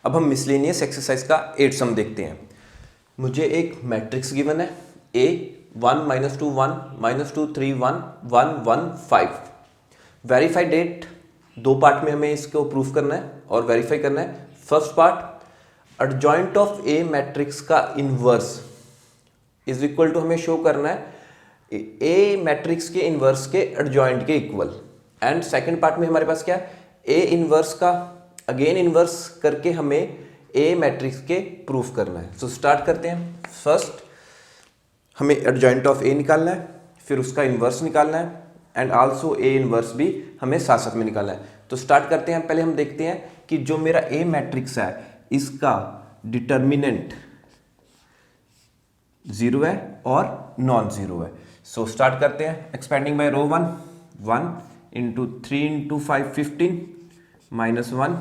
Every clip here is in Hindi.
अब हम मिसलेनियस एक्सरसाइज का 8 सम देखते हैं। मुझे एक मैट्रिक्स गिवन है A 1 -2 1 -2 3 1 1 1 5। वेरीफाई डेट, दो पार्ट में हमें इसको प्रूफ करना है और वेरीफाई करना है। First part, adjoint of A matrix का इनवर्स इज इक्वल टू हमें शो करना है A मैट्रिक्स के इनवर्स के एडजॉइंट के इक्वल। एंड सेकंड पार्ट में हमारे पास क्या है, A इनवर्स का अगेन इनवर्स करके हमें A मैट्रिक्स के प्रूफ करना है। सो स्टार्ट करते हैं। फर्स्ट हमें एडजॉइंट ऑफ A निकालना है, फिर उसका इनवर्स निकालना है एंड आल्सो A इनवर्स भी हमें साथ साथ में निकालना है। तो स्टार्ट करते हैं। पहले हम देखते हैं कि जो मेरा A मैट्रिक्स है इसका डिटर्मिनेंट 0 है और नॉन जीरो है। सो स्टार्ट करते हैं। Expanding by row 1 1 into 3 into 5 15 -1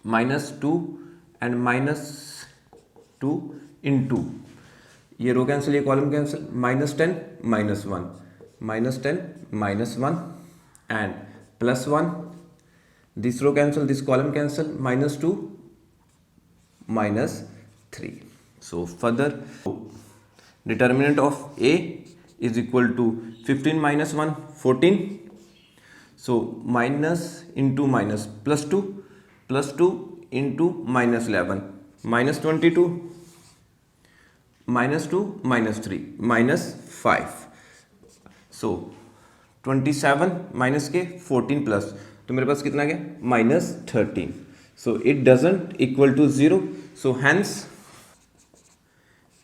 -2 and -2 into ये रो कैंसिल, ये column cancel, -10 -1 -10 -1 and +1, this row cancel, this column cancel, -2 -3। So further determinant of A is equal to 15 -1 14। So minus into minus +2 into -11 -22 -2 -3 -5। So 27 minus के 14 प्लस, तो मेरे पास कितना गया -13। So it doesn't equal to 0। So hence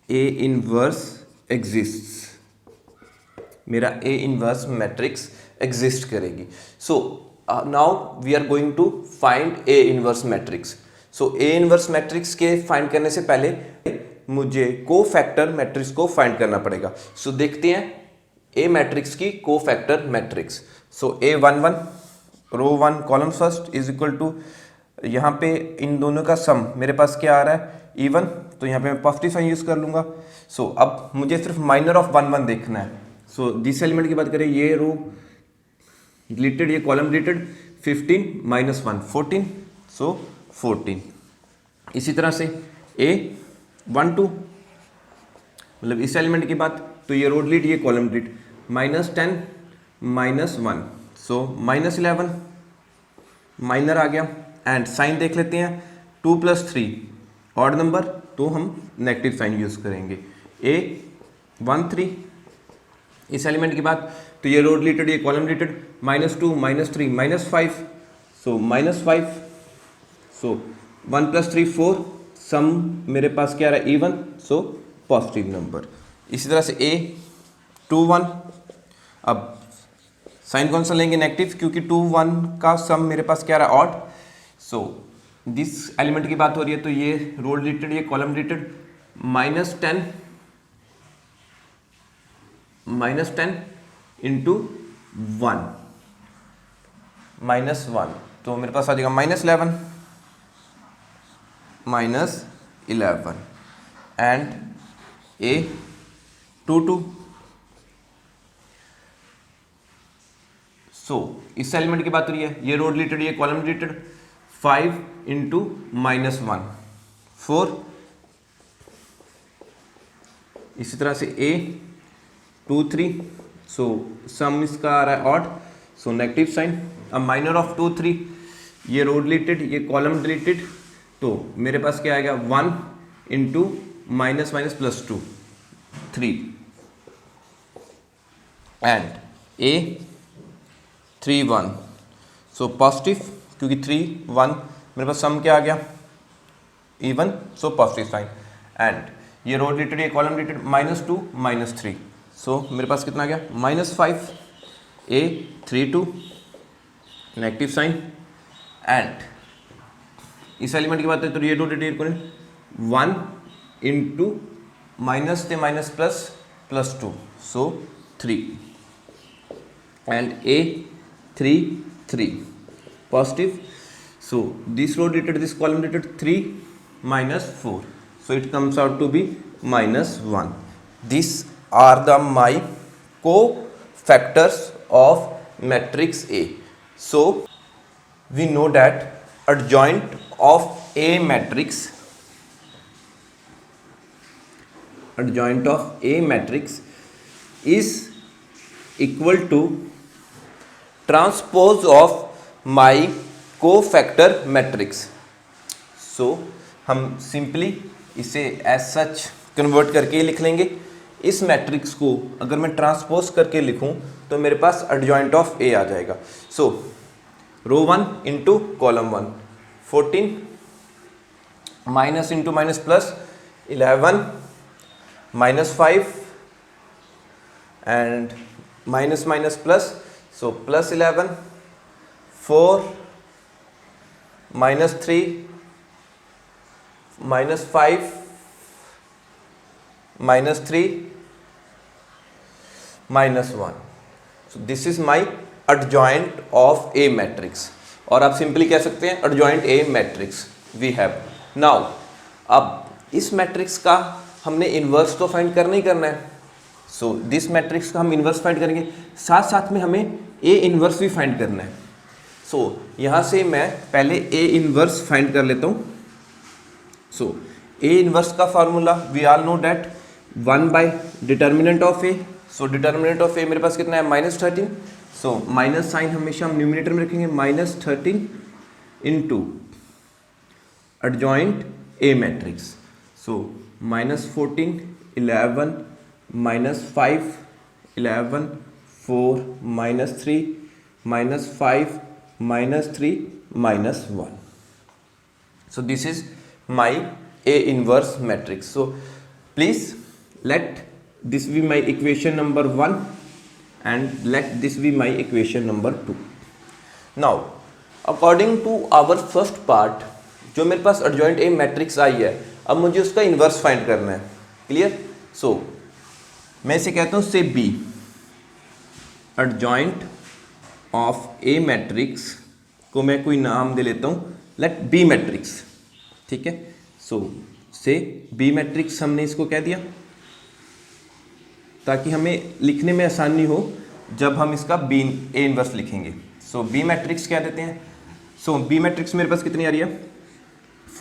A inverse exists. मेरा A इनवर्स मैट्रिक्स एग्जिस्ट करेगी। So now we are going to find A inverse matrix. So A inverse matrix के फाइंड करने से पहले मुझे कोफैक्टर मैट्रिक्स को फाइंड करना पड़ेगा। सो देखते हैं A मैट्रिक्स की cofactor matrix. So A11 row 1 column first is equal to, यहाँ पे इन दोनों का सम मेरे पास क्या आ रहा है इवन, तो यहाँ पे मैं पॉजिटिव साइन यूज कर लूंगा। सो अब मुझे सिर्फ माइनर ऑफ 1 1 देखना है। सो दिस एलिमेंट की बात करें, ये रो डिलीटेड, ये कॉलम डिलीटेड, 15 -1 14, सो 14। इसी तरह से A12 मतलब इस एलिमेंट की बात, तो ये रो डिलीट, ये कॉलम डिलीट, -10 -1, सो -11 माइनर आ गया। एंड साइन देख लेते हैं, 2 + 3 ऑड नंबर, तो हम नेगेटिव साइन यूज करेंगे। A13 इस एलिमेंट की बात, तो ये रो डिलीटेड, ये कॉलम डिलीटेड, -2 -3 -5, सो -5। सो 1 + 3 4, सम मेरे पास क्या आ रहा है इवन, सो पॉजिटिव नंबर। इसी तरह से A21, अब साइन कौन सा लेंगे नेगेटिव, क्योंकि 2 1 का सम मेरे पास क्या आ रहा है ऑड। सो दिस एलिमेंट की बात हो रही है, तो ये रो डिलीटेड, ये कॉलम डिलीटेड, -10 इंटू 1 -1, तो मेरे पास आ जाएगा -11 -11 एंड A22। सो इस एलिमेंट की बात हो रही है, ये रो डिलीटेड, ये कॉलम डिलीटेड, 5 इंटू -1 4। इसी तरह से A23, सो सम इसका आ रहा है ऑड, सो नेगेटिव साइन। अब माइनर ऑफ 2 3, ये रो डिलीटेड, ये कॉलम डिलीटेड, तो मेरे पास क्या आएगा 1 into -2 3 and A31, so positive, क्योंकि 3 1 मेरे पास सम क्या आ गया even, so positive sign. And ये रो डिलीटेड, ये कॉलम डिलीटेड, -2 -3, सो मेरे पास कितना आ गया -5। A32 नेगेटिव साइन एंड इस एलिमेंट की बात है, तो ये रो डिलीटेड 1 इंटू माइनस थे minus +2, so 3 and A33 positive. So this row deleted, this column deleted, 3 minus 4. So it comes out to be -1. These are the my cofactors of matrix A. So we know that adjoint of A matrix, adjoint of A matrix is equal to transpose of my cofactor matrix. So हम सिंपली इसे एज सच कन्वर्ट करके ही लिख लेंगे. इस मैट्रिक्स को अगर मैं ट्रांसपोज करके लिखूं तो मेरे पास एडजॉइंट ऑफ ए आ जाएगा. So row 1 into column 1 14 minus into minus plus 11 minus 5 and minus minus plus, so plus 11 4 minus 3 minus 5 minus 3 minus 1. So this is my adjoint of A matrix, और आप सिंपली कह सकते हैं adjoint A matrix we have. Now अब इस मैट्रिक्स का हमने इन्वर्स तो फाइंड करना ही करना है. सो दिस मैट्रिक्स का हम इन्वर्स फाइंड करेंगे, साथ साथ में हमें ए इन्वर्स भी फाइंड करना है. सो यहाँ से मैं पहले ए इन्वर्स फाइंड कर लेता हूँ. सो ए इन्वर्स का formula we all know that 1 by determinant of A. So determinant of A मेरे पास कितना है -13. सो माइनस साइन हमेशा हम न्यूमिनेटर में रखेंगे, -13 into adjoint A matrix. So -14 11 -5 11 4 -3 -5 -3 -1. So this is my A inverse matrix. So please let this be my equation number 1 and let this be my equation number 2. Now according to our first part, जो मेरे पास adjoint A matrix आई है, अब मुझे उसका इन्वर्स फाइंड करना है. क्लियर? सो मैं इसे कहता हूँ से B adjoint of A matrix को मैं कोई नाम दे लेता हूँ, let B matrix. ठीक है. सो से बी मैट्रिक्स हमने इसको कह दिया ताकि हमें लिखने में आसानी हो जब हम इसका बी ए इन्वर्स लिखेंगे. सो बी मैट्रिक्स क्या देते हैं. सो बी मैट्रिक्स मेरे पास कितनी आ रही है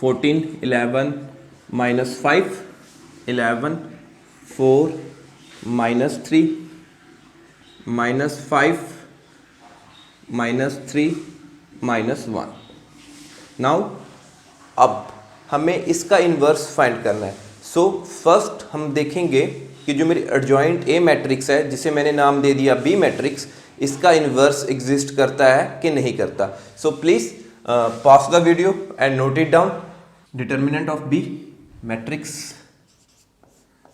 14 11 -5 11 4 -3 -5 -3 -1. नाउ अब हमें इसका इन्वर्स फाइंड करना है. सो फर्स्ट हम देखेंगे कि जो मेरी एडजॉइंट ए मैट्रिक्स है जिसे मैंने नाम दे दिया बी मैट्रिक्स, इसका इन्वर्स एग्जिस्ट करता है कि नहीं करता. So please pause the video and note it down. Determinant of B matrix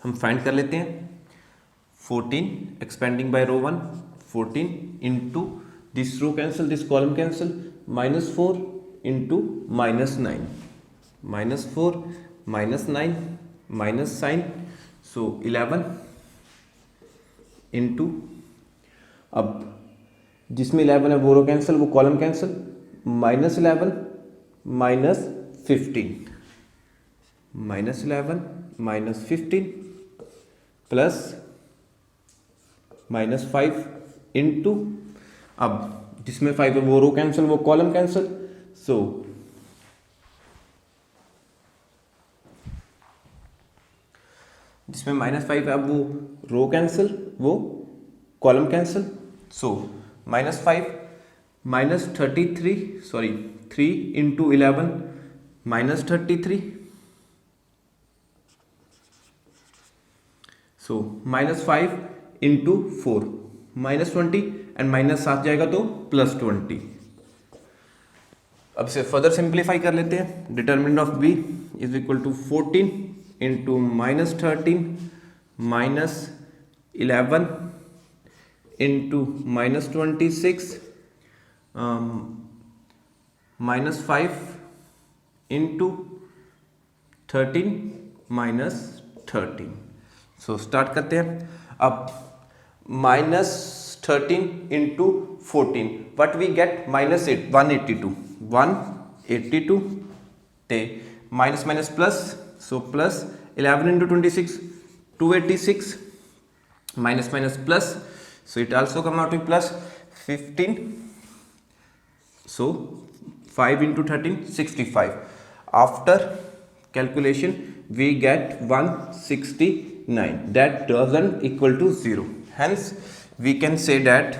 हम फाइंड कर लेते हैं. 14 expanding by row 1 14 into this row cancel this column cancel -4 into -9 -4 -9 minus sign, so 11 into, अब जिसमें 11 है वो रो कैंसिल वो कॉलम कैंसिल, -11 -15 -11 -15 प्लस -5 इंटू, अब जिसमें 5 है वो रो कैंसिल वो कॉलम कैंसिल, सो जिसमें -5 है अब वो रो कैंसिल वो column cancel, so -5 -33 sorry 3 into 11 -33, so -5 into 4 -20 and minus साथ जाएगा तो +20. अब से फर्दर सिंप्लीफाई कर लेते हैं. Determinant of B is equal to 14 into -13 -11 into -26 -5 into 13 -13. So start करते हैं. अब -13 इंटू 14 वट वी गेट -182 ते minus minus plus, so plus 11 into 26 286 minus minus plus, so it also come out with plus 15, so 5 into 13 65. After calculation we get 169 that doesn't equal to 0, hence we can say that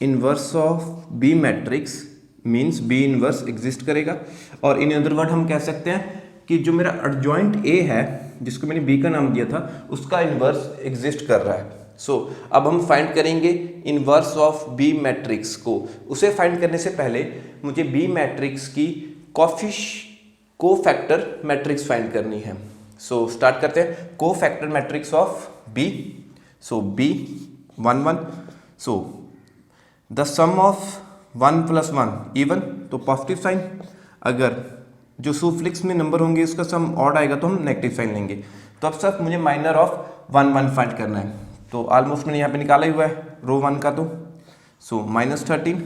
inverse of B matrix means B inverse exist करेगा। और इन अदर वर्ड हम कह सकते हैं कि जो मेरा adjoint A है जिसको मैंने B का नाम दिया था उसका इन्वर्स एग्जिस्ट कर रहा है। सो अब हम फाइंड करेंगे इन्वर्स ऑफ B मैट्रिक्स को। उसे फाइंड करने से पहले मुझे B मैट्रिक्स की कोफैक्टर मैट्रिक्स फाइंड करनी है। सो स्टार्ट करते हैं। Cofactor matrix of B, so B 1 1, so the sum of 1 + 1 even, तो पॉजिटिव साइन। अगर जो सुफ्लिक्स में नंबर होंगे उसका सम ऑड आएगा तो हम नेगेटिव साइन लेंगे। तो अब सिर्फ मुझे माइनर ऑफ 1 1 फाइंड करना है। तो ऑलमोस्ट मैंने यहाँ पे निकाला ही हुआ है रो 1 का। तो so -13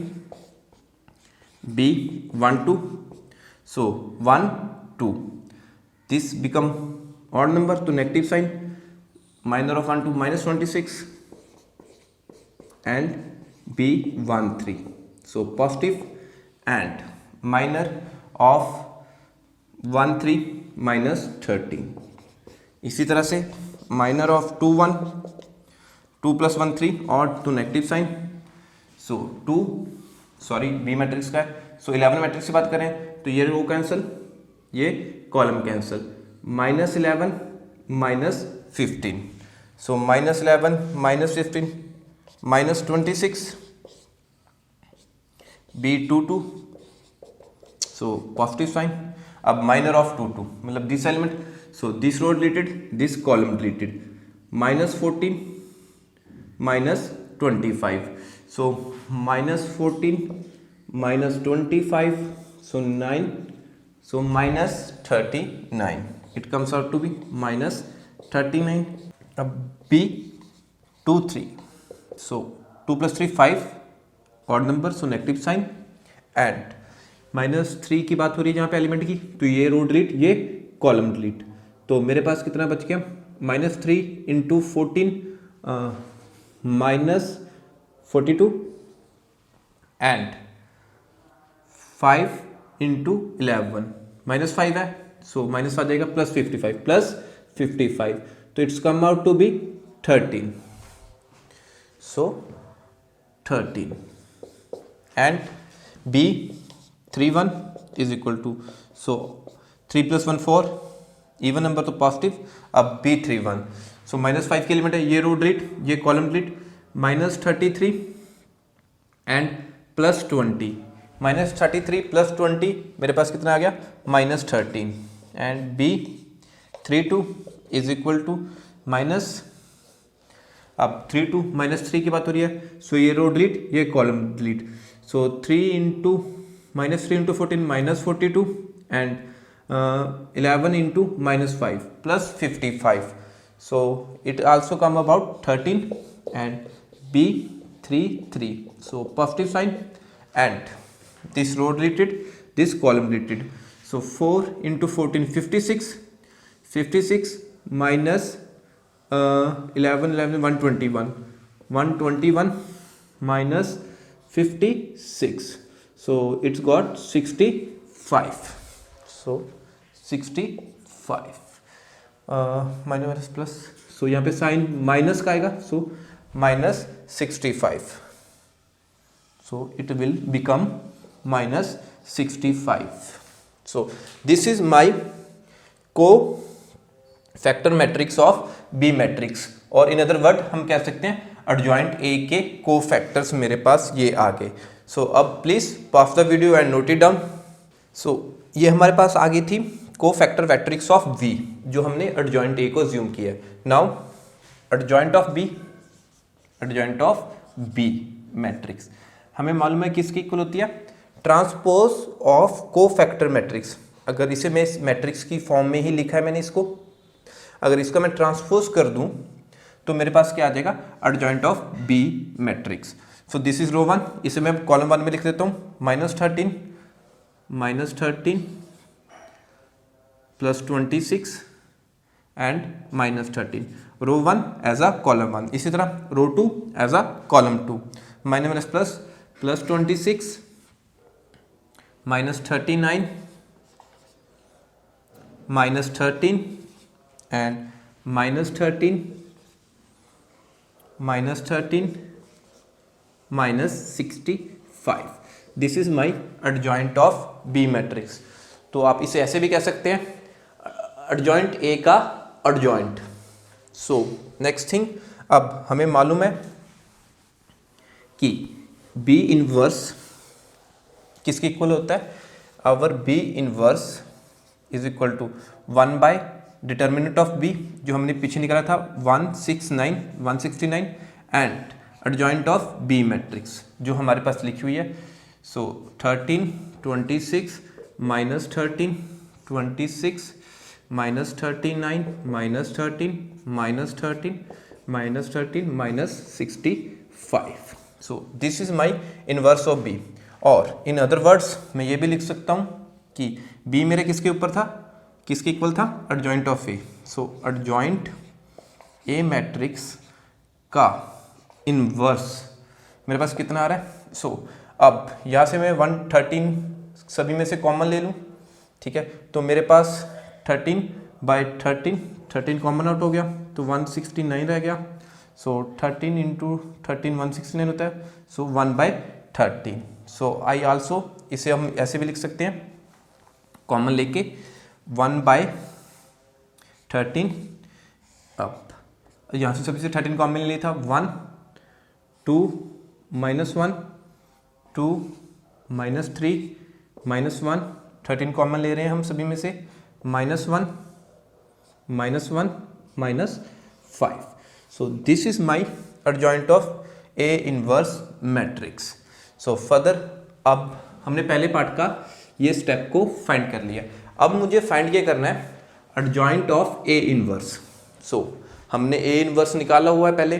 B 1 2, so 1 2, this become odd number तो negative sign. Minor of 1 2 -26 and B 1 3, so positive. And minor of 1 3 -13। इसी तरह से माइनर ऑफ 2 1, 2 + 1 3 और तो नेगेटिव साइन। सो बी मैट्रिक्स का है। सो 11 मैट्रिक्स की बात करें तो ये रो कैंसिल, ये column cancel. -11 -15, so -11 -15 -26 B 2 2, so positive sign. अब माइनर ऑफ 2 2 मतलब this element, so this row deleted, this column deleted. -14 -25, so -14 -25, so 9, so -39, it comes out to be -39। अब B 2 3, so 2 + 3 5, odd number, so negative sign. And -3 की बात हो रही है जहाँ पे एलिमेंट की, तो ये रो डिलीट, ये कॉलम डिलीट। तो मेरे पास कितना बच गया? -3 × 14 -42 एंड 5 × 11 -5 है, सो माइनस आ जाएगा +55 तो it's come out to be 13, so 13 and B 3 1 is equal to, so 3 + 1 4, even number तो पॉजिटिव। अब B 3 1, सो -5 की एलिमेंट है, ये रो डिलीट, ये कॉलम डिलीट। -33 एंड +20, -33 +20 मेरे पास कितना आ गया? -13 and B 3 2 is equal to minus, अब 3 2 -3 की बात हो रही है, सो ये रो डिलीट, ये column delete. So -3 × 14 -42 and 11 × -5 +55, so it also come about 13 and B 3 3, so positive sign and this row deleted, this column deleted, so 4 × 14 56 minus 11 121 minus 56, so it's got 65, so 65 minus plus, सो यहाँ पे साइन माइनस का आएगा, सो -65, so it will become -65, so this is my co-factor matrix of B matrix, और इन अदर वर्ड हम कह सकते हैं adjoint A के co-factors मेरे पास ये आ गए। सो अब please pause the video and note it down. So ये हमारे पास आ गई थी को-फैक्टर मैट्रिक्स ऑफ V, जो हमने एडजॉइंट A को अज्यूम किया है। Now adjoint of B matrix हमें मालूम है किसकी इक्वल होती है? Transpose of cofactor matrix. अगर इसे मैं इस मैट्रिक्स की फॉर्म में ही लिखा है मैंने इसको, अगर इसका मैं ट्रांसपोज कर दूं तो मेरे पास क्या आ जाएगा? Adjoint of B matrix. So this is row 1, इसे मैं कॉलम 1 में लिख देता हूँ, -13 +26 and -13, row 1 as a column 1, इसी तरह row 2 as a column 2, minus plus +26 -39 -13 and -13 -65. This is my adjoint of B matrix. तो आप इसे ऐसे भी कह सकते हैं, एडजॉइंट ए का एडजॉइंट। सो नेक्स्ट थिंग, अब हमें मालूम है कि बी इनवर्स किसके इक्वल होता है, our B inverse is equal to 1 by determinant of B जो हमने पीछे निकाला था 169 and adjoint of B matrix जो हमारे पास लिखी हुई है। So 13 26 -13 26 -39 -13 -65। So this is my inverse of B. और इन अदर वर्ड्स मैं ये भी लिख सकता हूँ कि बी मेरे किसके ऊपर था, किसके इक्वल था, adjoint of A. So adjoint A matrix का इनवर्स मेरे पास कितना आ रहा है। सो अब यहाँ से मैं 113 सभी में से कॉमन ले लूँ, ठीक है, तो मेरे पास 13 कॉमन आउट हो गया तो 169 रह गया। सो 13 × 13 169 होता है, सो 1/13। सो आई आल्सो, इसे हम ऐसे भी लिख सकते हैं कॉमन लेके 1/13। अब यहाँ से सभी से 13 कॉमन ले था, 1 2 -1 2 -3 -1, 13 कॉमन ले रहे हैं हम सभी में से, -1 -5। So this is my adjoint of A inverse matrix. So further, अब हमने पहले पार्ट का ये स्टेप को फाइंड कर लिया। अब मुझे फाइंड ये करना है एडजॉइंट ऑफ ए इनवर्स। सो हमने ए इनवर्स निकाला हुआ है पहले,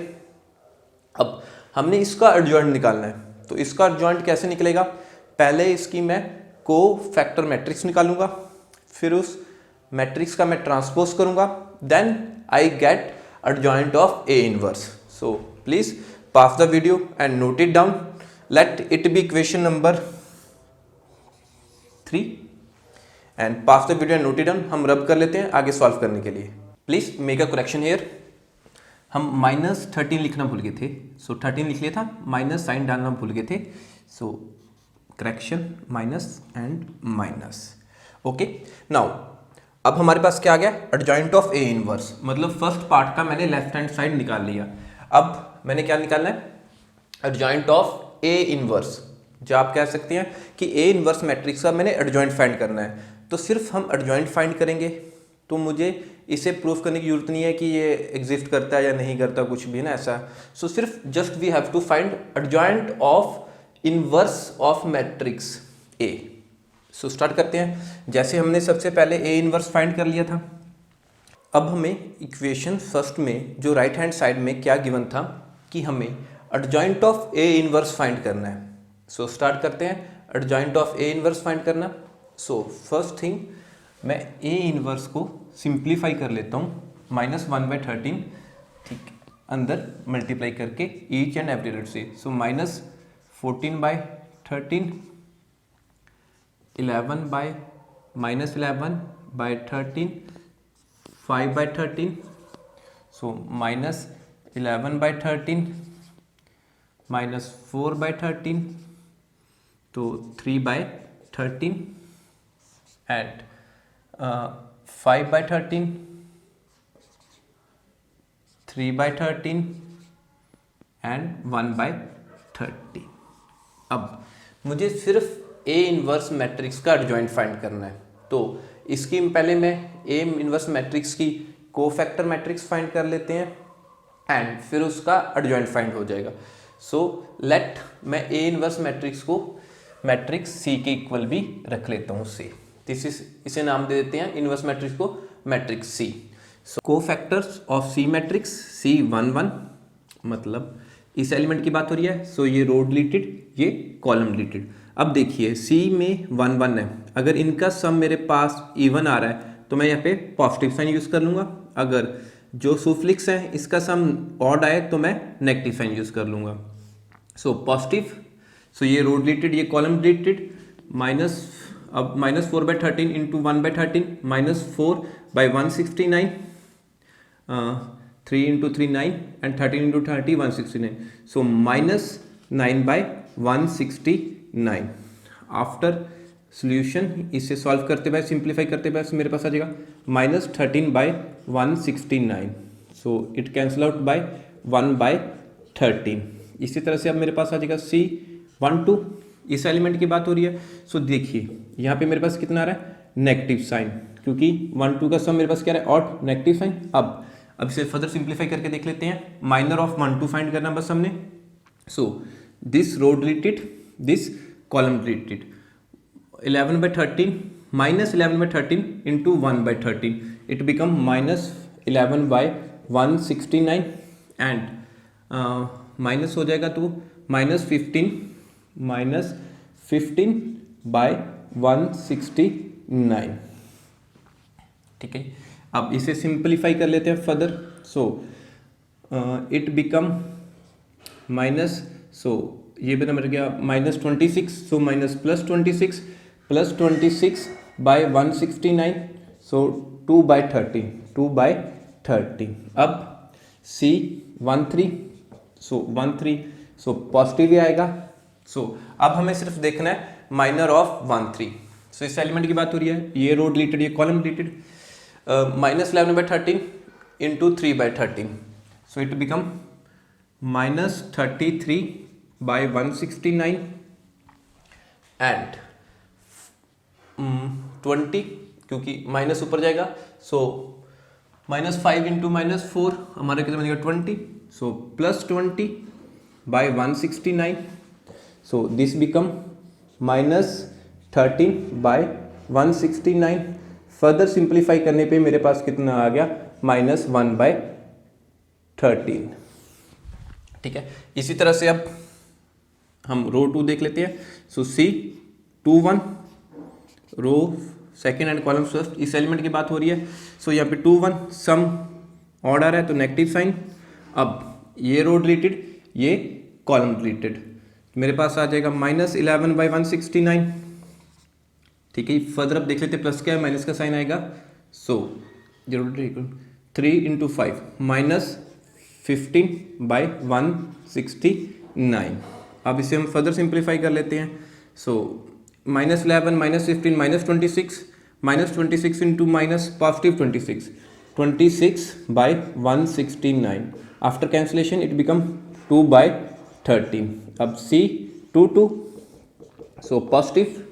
अब हमने इसका एडजॉइंट निकालना है। तो इसका एडजॉइंट कैसे निकलेगा, पहले इसकी मैं को फैक्टर मैट्रिक्स निकालूंगा, फिर उस मैट्रिक्स का मैं ट्रांसपोज करूंगा, then I get adjoint of A inverse. So please pause the video and note it down. Let it be equation number 3 and pause the video and note it down. हम रब कर लेते हैं आगे सॉल्व करने के लिए। Please make a correction here. हम -13 लिखना भूल गए थे, सो 13 लिख लिया था, माइनस साइन डालना भूल गए थे। So correction minus and minus. Okay, now अब हमारे पास क्या आ गया, एडजॉइंट ऑफ ए इनवर्स, मतलब फर्स्ट पार्ट का मैंने लेफ्ट हैंड साइड निकाल लिया। अब मैंने क्या निकालना है, एडजॉइंट ऑफ ए इनवर्स, जो आप कह सकते हैं कि ए इनवर्स मैट्रिक्स का मैंने एडजॉइंट फाइंड करना है। तो सिर्फ हम एडजॉइंट फाइंड करेंगे, तो मुझे इसे प्रूफ करने की जरूरत नहीं है कि ये एग्जिस्ट करता है या नहीं करता, कुछ भी ना ऐसा। सो सिर्फ just we have to find adjoint of inverse of matrix A. So start करते हैं। जैसे हमने सबसे पहले ए इनवर्स फाइंड कर लिया था, अब हमें इक्वेशन फर्स्ट में जो राइट हैंड साइड में क्या गिवन था कि हमें adjoint of A inverse find करना है। सो स्टार्ट करते हैं adjoint of A inverse find करना। सो फर्स्ट थिंग, मैं ए इनवर्स को सिंप्लीफाई कर लेता हूँ, -1/13, ठीक, अंदर मल्टीप्लाई करके ईच एंड एवरी रूट से। सो -14/13, 11/13, 5/13, सो -11/13, -4/13, तो 3/13 एंड 5/13, 3/13 एंड 1/13। अब मुझे सिर्फ ए इनवर्स मैट्रिक्स का एडजॉइंट फाइंड करना है। तो इसकी पहले मैं ए इनवर्स मैट्रिक्स की कोफैक्टर मैट्रिक्स फाइंड कर लेते हैं एंड फिर उसका एडजॉइंट फाइंड हो जाएगा। सो लेट मैं ए इनवर्स मैट्रिक्स को मैट्रिक्स सी के इक्वल भी रख लेता हूँ, सी। इसे नाम दे देते हैं इनवर्स मैट्रिक्स को matrix C. So cofactors of C matrix C11, मतलब इस एलिमेंट की बात हो रही है। सो ये रो डिलीटेड, ये कॉलम डिलीटेड। अब देखिए सी में 1 1 है, अगर इनका सम मेरे पास इवन आ रहा है तो मैं यहाँ पे पॉजिटिव साइन यूज कर लूंगा। अगर जो सुफ्लिक्स है इसका सम ऑड आए तो मैं नेगेटिव साइन यूज कर लूंगा। सो पॉजिटिव, सो ये रो डिलीटेड, ये कॉलम डिलीटेड, अब -4/13 into 1/13 -4/169, 3 into 3 9 and 13 into 30 169, so -9/169। After solution इसे सॉल्व करते हुए सिंप्लीफाई करते हुए मेरे पास आ जाएगा -13/169, so it cancel out by 1/13। इसी तरह से अब मेरे पास आ जाएगा C12, इस एलिमेंट की बात हो रही है। सो देखिए यहाँ पे मेरे पास कितना आ रहा है, नेगेटिव साइन, क्योंकि 1 2 का सम मेरे पास क्या रहा है, ऑड नेगेटिव साइन। अब इसे फर्दर सिंप्लीफाई करके देख लेते हैं। माइनर ऑफ 1 2 फाइंड करना बस हमने। So this row deleted, this column deleted, 11/13 -11/13 into 1/13, it become -11/169 and minus हो जाएगा तो -15/169। ठीक है, अब इसे सिंप्लीफाई कर लेते हैं further. So it become minus, so ये भी नंबर गया -26, सो -+26 +26/169, सो 2/30। अब C13, सो 13, सो पॉजिटिव ही आएगा। सो अब हमें सिर्फ देखना है माइनर ऑफ 13। सो इस एलिमेंट की बात हो रही है, ये रो डिलीटेड, ये column deleted, -11/13 into 3/13, so it become -33/169 and 20, क्योंकि माइनस ऊपर जाएगा, सो -5 इंटू -4 हमारे कितना बनेगा 20, सो +20/169, so this become -13/169। Further simplify करने पे मेरे पास कितना आ गया, -1/13। ठीक है, इसी तरह से अब हम रो 2 देख लेते हैं। So C21, row second and column first, इस एलिमेंट की बात हो रही है। सो यहाँ पे 21 सम ऑड आ रहा है तो नेगेटिव साइन। अब ये रो डिलीटेड, ये कॉलम डिलीटेड, मेरे पास आ जाएगा -11/169। ठीक है, फर्दर अब देख लेते हैं प्लस क्या है, माइनस का साइन आएगा। सो 3 इंटू 5 -15/169। अब इसे हम फर्दर सिंप्लीफाई कर लेते हैं। सो -11 -15 -26 into +26 26/169। After cancellation it become 2/13। अब C22, so positive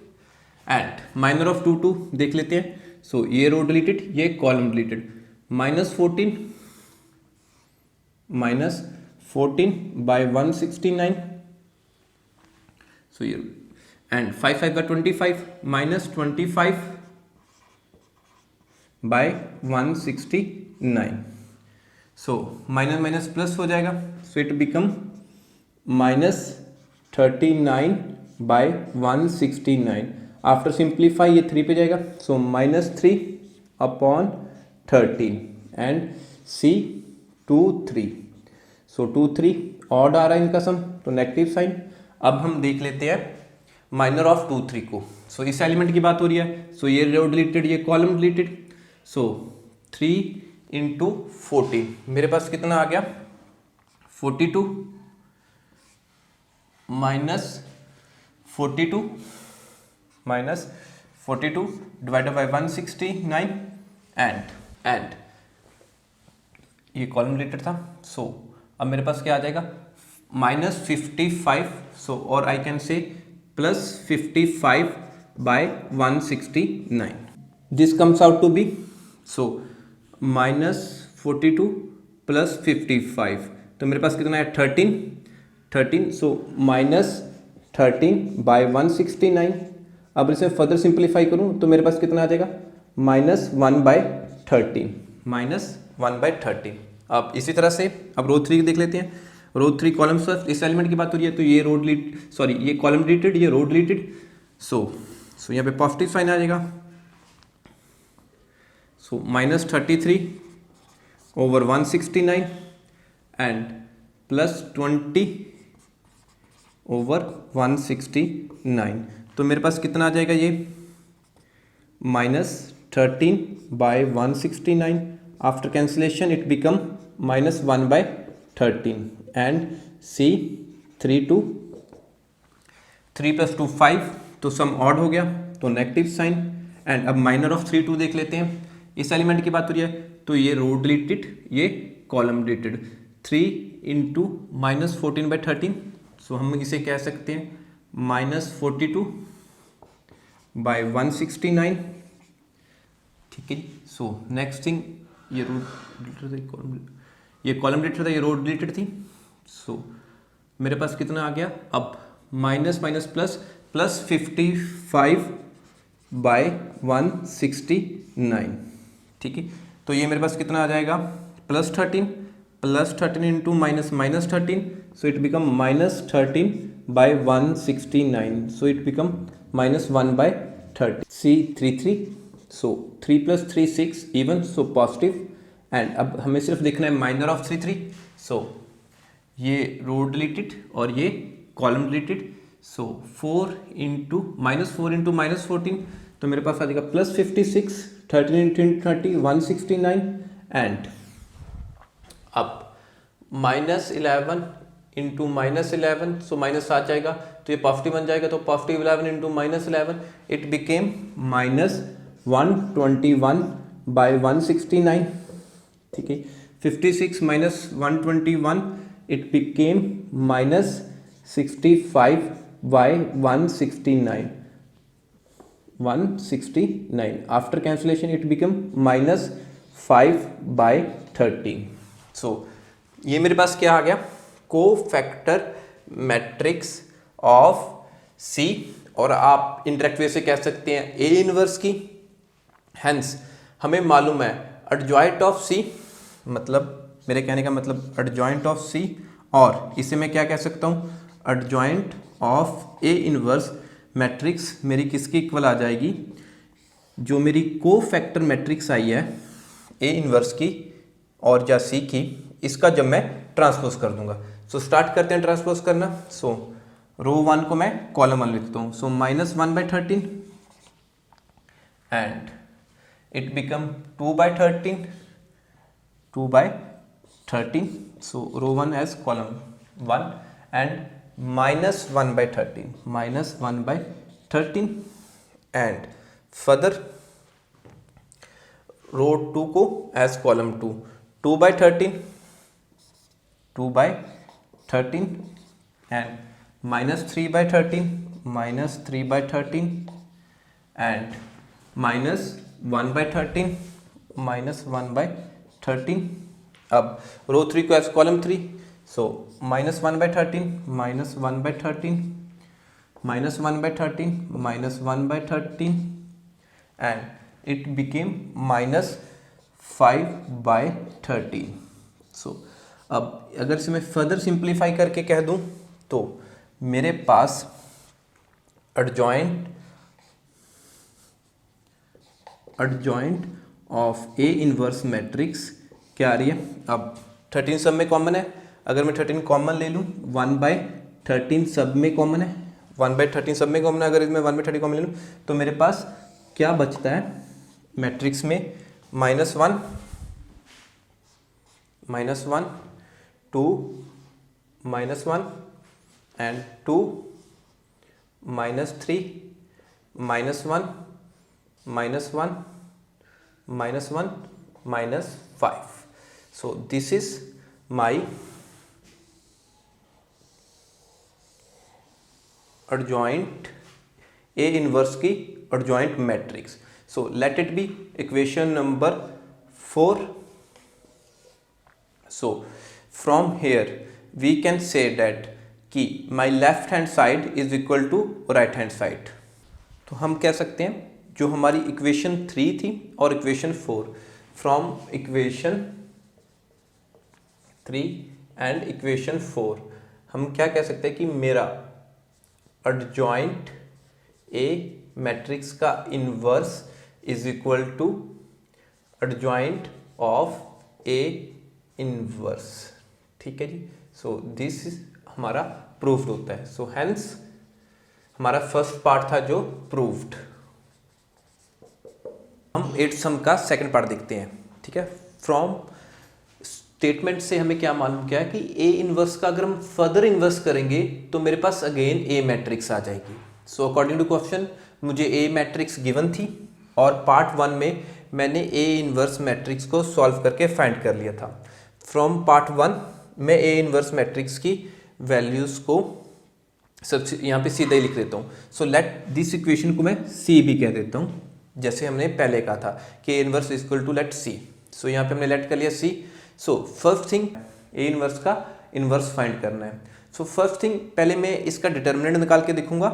and minor of 2 देख लेते हैं। सो ये रो डिलीटेड, ये कॉलम डिलीटेड, -14/169, सो ये and 5 5/25 -25/169, so minus minus plus हो जाएगा, सो इट बिकम -39/169। आफ्टर सिंप्लीफाई ये 3 पे जाएगा, सो -3/13 एंड C23, सो 23 ऑड आ रहा है इनका सम तो नेगेटिव साइन। अब हम देख लेते हैं माइनर ऑफ 2 3 को। सो इस एलिमेंट की बात हो रही है, सो ये रो डिलीटेड, ये कॉलम डिलीटेड। सो 3 इंटू 14, मेरे पास कितना आ गया 42 -42 डिवाइडेड बाय 169 एंड ये कॉलम रिलेटेड था। सो अब मेरे पास क्या आ जाएगा -55, सो और आई can say +55/169। This comes out to be, so -42 + 55, तो मेरे पास कितना है 13, सो -13/169। अब इसे फर्दर सिंप्लीफाई करूं तो मेरे पास कितना आ जाएगा -1/13। अब इसी तरह से अब रो 3 देख लेते हैं। रो 3 कॉलम फर्स्ट, इस एलिमेंट की बात हो रही है तो ये रो डिलीट, सॉरी ये कॉलम डिलीटेड, ये रो डिलीटेड। सो यहाँ पे पॉजिटिव साइन आ जाएगा। सो -33/169 एंड +20/169, तो मेरे पास कितना आ जाएगा ये -13/169. After cancellation it become -1/13. And C 3 2 3 + 2 5, तो सम ऑड हो गया तो नेगेटिव साइन। एंड अब माइनर ऑफ 3 2 देख लेते हैं। इस एलिमेंट की बात हो रही है तो ये रो डिलीटेड, ये कॉलम डिलीटेड। 3 × -14/13, सो हम इसे कह सकते हैं -42/169। ठीक है जी। सो नेक्स्ट थिंग, ये रो डिलीटेड था, ये कॉलम डिलीटेड था, ये रो डिलीटेड थी। सो मेरे पास कितना आ गया अब, माइनस माइनस प्लस, +55/169। ठीक है, तो ये मेरे पास कितना आ जाएगा, +13 × -13, so it become -13/169, so it become -1/30। C 3 3, so 3 + 3 6 even, so positive. And अब हमें सिर्फ देखना है माइनर ऑफ 3 3, सो ये रो डिलीटेड और ये कॉलम डिलीटेड। सो 4 × -14, तो मेरे पास आ जाएगा +56, 13 × 30 169। एंड अब -11 × -11, सो माइनस आ जाएगा तो ये पॉजिटिव बन जाएगा, तो +11 × -11 इट बिकेम -121/169। ठीक है, 56 - 121 it became -65/169। After cancellation it become -5/13। सो ये मेरे पास क्या आ गया, कोफैक्टर मैट्रिक्स ऑफ सी, और आप इंडायरेक्ट वे से कह सकते हैं ए इनवर्स की। हेंस हमें मालूम है एडजॉइंट ऑफ सी, मतलब मेरे कहने का मतलब एडजॉइंट ऑफ सी, और इसे मैं क्या कह सकता हूँ, adjoint of A inverse matrix मेरी किसकी इक्वल आ जाएगी, जो मेरी कोफैक्टर मैट्रिक्स आई है ए इनवर्स की और या सी की, इसका जब मैं ट्रांसपोज कर दूंगा। सो स्टार्ट करते हैं ट्रांसपोज करना। सो रो 1 को मैं कॉलम 1 लिखता हूँ, so -1/13 and it become 2/13, so row 1 as column 1 and -1/13 and further row 2 को एज कॉलम 2, 2/13 एंड -3/13 एंड -1/13। अब रो 3 को as column 3, so -1/13 and it became -5/13। So अब अगर इसे मैं फर्दर सिंप्लीफाई करके कह दूं तो मेरे पास adjoint of A inverse matrix क्या आ रही है। अब 13 सब में कॉमन है, अगर मैं 13 कॉमन ले लूँ, 1/13 सब में कॉमन है, 1/13 सब में कॉमन है, अगर इसमें 1/13 कॉमन ले लूँ तो मेरे पास क्या बचता है मैट्रिक्स में, -1 2 -1 and 2 -3 -1 -5। so this is my adjoint A inverse की adjoint matrix. So let it be equation number 4. So from here we can say that कि my left hand side is equal to right hand side. तो हम कह सकते हैं जो हमारी इक्वेशन 3 थी और equation 4, from equation 3 and equation 4 हम क्या कह सकते हैं कि मेरा एडजॉइंट ए मैट्रिक्स का inverse is equal to adjoint of A inverse. ठीक है जी। सो दिस इज हमारा प्रूव्ड होता है। सो हेंस हमारा फर्स्ट पार्ट था जो प्रूव्ड। हम 8th सम का सेकंड पार्ट देखते हैं, ठीक है। फ्रॉम स्टेटमेंट से हमें क्या मालूम किया है कि ए इनवर्स का अगर हम फर्दर इनवर्स करेंगे तो मेरे पास अगेन ए मैट्रिक्स आ जाएगी। सो अकॉर्डिंग टू क्वेश्चन मुझे ए मैट्रिक्स गिवन थी और पार्ट 1 में मैंने ए इनवर्स मैट्रिक्स को सॉल्व करके फाइंड कर लिया था। फ्रॉम पार्ट 1 मैं ए इनवर्स मैट्रिक्स की वैल्यूज़ को सबसे यहाँ पे सीधा ही लिख देता हूँ। सो लेट दिस इक्वेशन को मैं सी भी कह देता हूँ, जैसे हमने पहले कहा था कि A inverse is equal to let C. So यहाँ पे हमने लेट कर लिया C. So first thing A inverse का इनवर्स फाइंड करना है। सो फर्स्ट थिंग पहले मैं इसका डिटर्मिनेंट निकाल के देखूंगा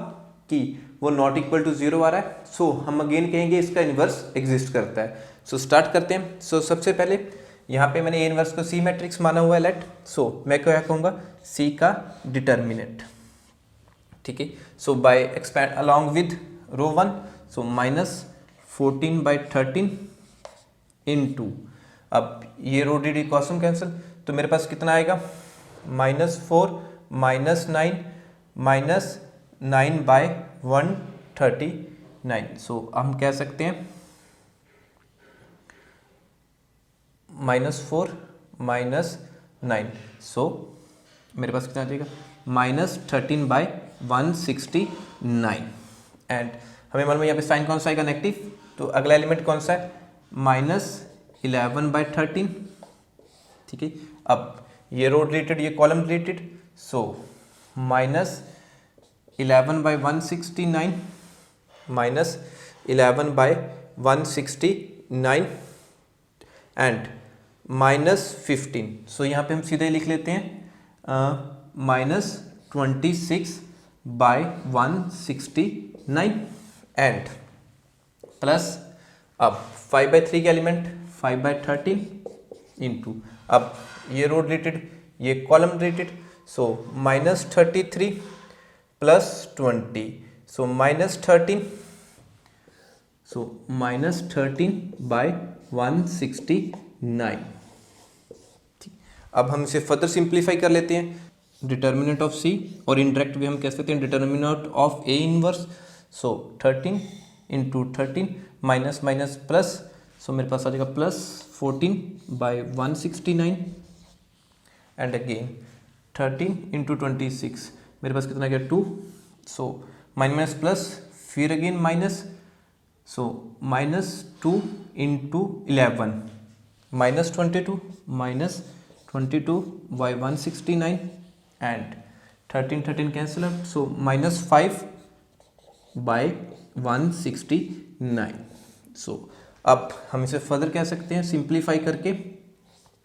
कि वो नॉट इक्वल टू 0 आ रहा है। सो हम अगेन कहेंगे इसका इनवर्स एग्जिस्ट करता है। सो स्टार्ट करते हैं। सो सबसे पहले यहाँ पे मैंने ए इनवर्स को सी मैट्रिक्स माना हुआ है लेट। सो मैं क्या कहूँगा, सी का डिटर्मिनेंट, ठीक है। So by expand along with row 1, so -14/13 into, अब ये रो डी कॉसम कैंसिल तो मेरे पास कितना आएगा, -4 -9 -9/139। सो हम कह सकते हैं -4 -9, सो मेरे पास कितना आ जाएगा, -13/169। एंड हमें मालूम है यहाँ पे साइन कौन सा आएगा, नेगेटिव, तो अगला एलिमेंट कौन सा है, -11/13, ठीक है। अब ये रो रिलेटेड, ये कॉलम रिलेटेड, सो -11/169 -11/169 एंड -15। सो यहाँ पे हम सीधे लिख लेते हैं -26/169 एंड प्लस, अब 5/3 के एलिमेंट 5/13 इंटू, अब ये रो रिलेटेड, ये कॉलम रिलेटेड, सो -33 + 20, सो -13, सो -13/169। ठीक, अब हम इसे फर्दर सिंप्लीफाई कर लेते हैं। डिटर्मिनेंट ऑफ सी, और इनडायरेक्ट भी हम कह सकते हैं determinant of A inverse. So 13 into 13 minus minus plus, so मेरे पास आ जाएगा +14/169 एंड अगेन 13 इंटू 26, मेरे पास कितना गया 2, सो माइनस प्लस, फिर again minus, so -2 into 11 -22 -22/169 and 13 cancel up, so -5/169। So अब हम इसे फर्दर कह सकते हैं सिंप्लीफाई करके।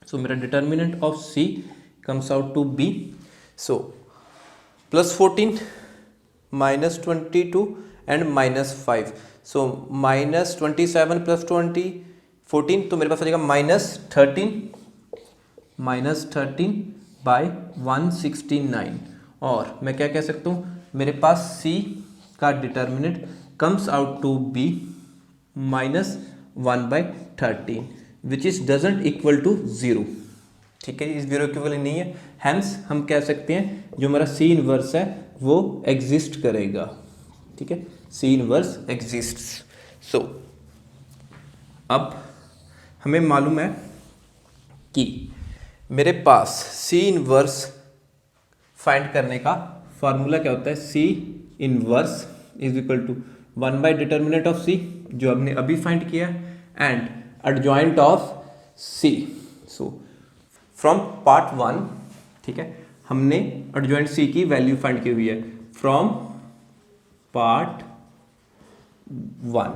सो मेरा determinant of C comes out to be, so +14 -22 and -5, so -27 + 20 14, तो मेरे पास आ जाएगा -13/169। और मैं क्या कह सकता हूँ, मेरे पास C का determinant comes out to be -1/13 which is doesn't equal to 0, ठीक है, इस 0 इक्वल नहीं है। हैंस हम कह सकते हैं जो हमारा C इनवर्स है वो एग्जिस्ट करेगा, ठीक है, C इनवर्स एग्जिस्ट। सो अब हमें मालूम है कि मेरे पास C इनवर्स फाइंड करने का फार्मूला क्या होता है, C inverse is equal to 1/डिटर्मिनेंट ऑफ C जो हमने अभी फाइंड किया and adjoint of C। So from part 1, ठीक है, हमने एडजॉइंट C की वैल्यू फाइंड की हुई है फ्रॉम पार्ट 1,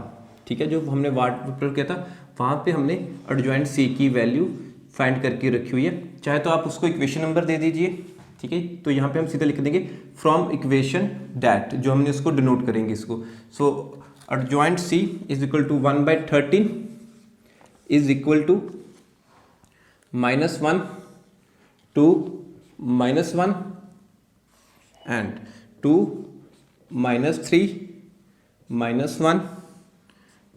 ठीक है, जो हमने वाट किया था वहाँ पे हमने एडजॉइंट C की वैल्यू फाइंड करके रखी हुई है। चाहे तो आप उसको इक्वेशन नंबर दे दीजिए, ठीक है, तो यहाँ पे हम सीधा लिख देंगे फ्रॉम इक्वेशन दैट, जो हमने इसको डिनोट करेंगे इसको। So adjoint C is equal to 1/13 is equal to -1 to -1 and 2 -3 -1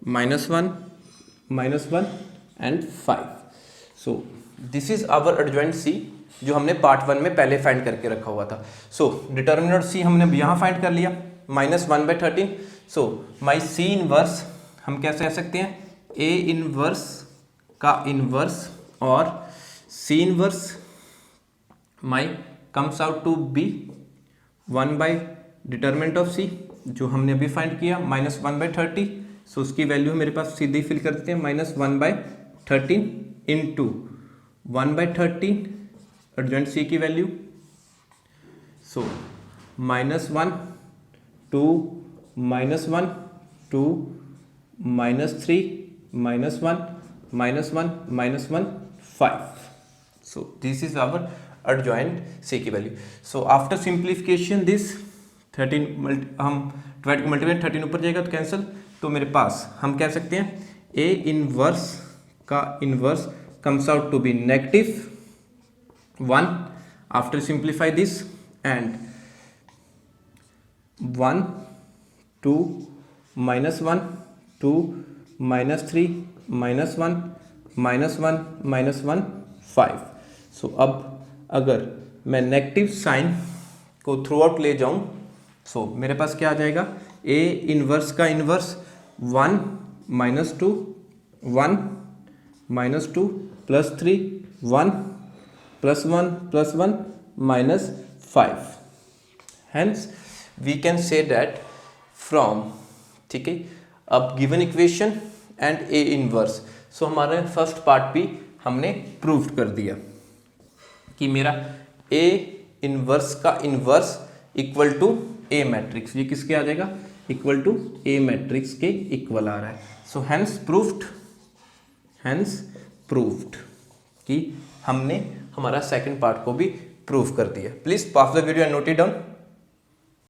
-1 and 5। So this is our adjoint C जो हमने पार्ट 1 में पहले फाइंड करके रखा हुआ था। सो डिटर्मिनेंट C हमने यहाँ फाइंड कर लिया -1/13। सो माई C इनवर्स हम कैसे कह सकते हैं, ए इनवर्स का इनवर्स और C inverse my comes out to be 1 by determinant of C, जो हमने अभी फाइंड किया -1/30। सो उसकी वैल्यू मेरे पास सीधी फिल कर देते हैं -1/13 इंटू 1/13 एडजॉइंट सी की value. So -1 2 -1 2 -3 -1 -1 5। So this is our adjoint C की value. So after simplification this 13 हम 12 को मल्टीप्लाई 13 ऊपर जाएगा तो कैंसिल, तो मेरे पास हम कह सकते हैं A इनवर्स का inverse comes out to be -1 after simplify this and 1 2 -1 2 -3 -1 -1 5। सो अब अगर मैं नेगेटिव साइन को थ्रू आउट ले जाऊं, सो मेरे पास क्या आ जाएगा, ए इनवर्स का inverse 1 -2 1 -2 +3 1 +1 +1 -5। Hence we can say that from, ठीक है, अब given equation and A inverse. So हमारे फर्स्ट पार्ट भी हमने प्रूव कर दिया कि मेरा ए इनवर्स का inverse equal to A matrix, ये किसके आ जाएगा, इक्वल टू ए मैट्रिक्स के इक्वल आ रहा है। सो हैंस प्रूव्ड कि हमने हमारा सेकंड पार्ट को भी प्रूव कर दिया। Please pause the video and note it down.